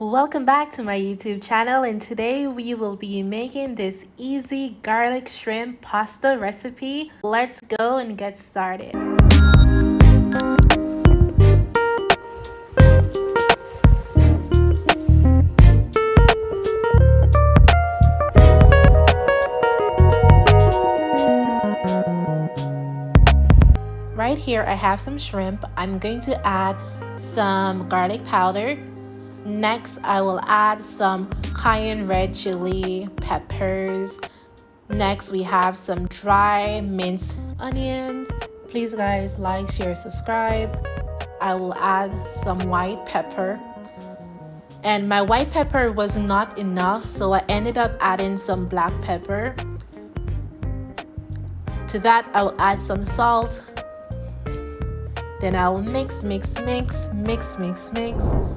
Welcome back to my YouTube channel, and today we will be making this easy garlic shrimp pasta recipe. Let's go and get started. Right here I have some shrimp. I'm going to add some garlic powder. Next, I will add some cayenne red chili peppers. Next, we have some dry minced onions. Please guys, like, share, subscribe. I will add some white pepper. And my white pepper was not enough, so I ended up adding some black pepper. To that, I will add some salt. Then I will mix.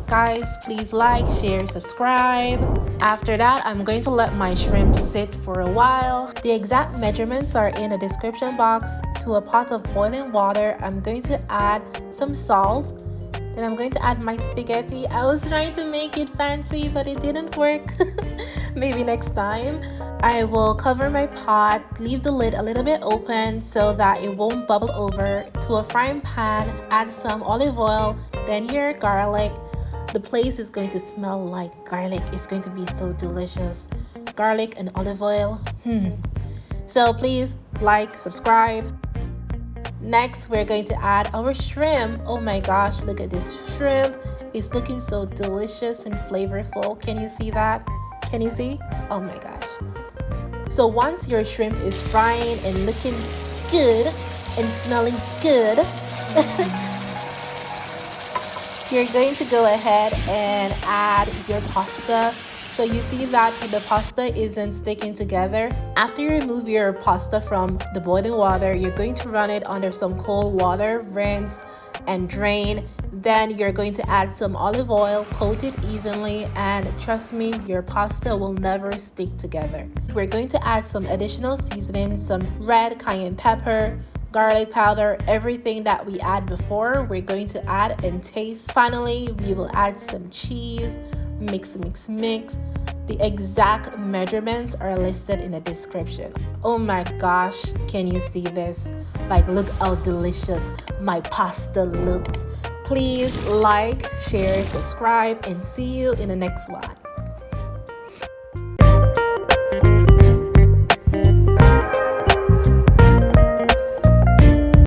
Guys, please like, share, subscribe. After that, I'm going to let my shrimp sit for a while. The exact measurements are in the description box. To a pot of boiling water, I'm going to add some salt. Then I'm going to add my spaghetti. I was trying to make it fancy, but it didn't work. Maybe next time. I will cover my pot, leave the lid a little bit open so that it won't bubble over. To a frying pan, add some olive oil, then your garlic. The place is going to smell like garlic. It's going to be so delicious. Garlic and olive oil. So please like, subscribe. Next, we're going to add our shrimp. Oh my gosh, look at this shrimp. It's looking so delicious and flavorful. Can you see that? Can you see? Oh my gosh. So once your shrimp is frying and looking good and smelling good, you're going to go ahead and add your pasta. So you see that the pasta isn't sticking together. After you remove your pasta from the boiling water, you're going to run it under some cold water, rinse and drain. Then you're going to add some olive oil, coat it evenly, and trust me, your pasta will never stick together. We're going to add some additional seasonings, some red cayenne pepper, garlic powder, everything that we add before, we're going to add and taste. Finally, we will add some cheese. Mix. The exact measurements are listed in the description. Oh my gosh, can you see this? Like, look how delicious my pasta looks. Please like, share, subscribe, and see you in the next one.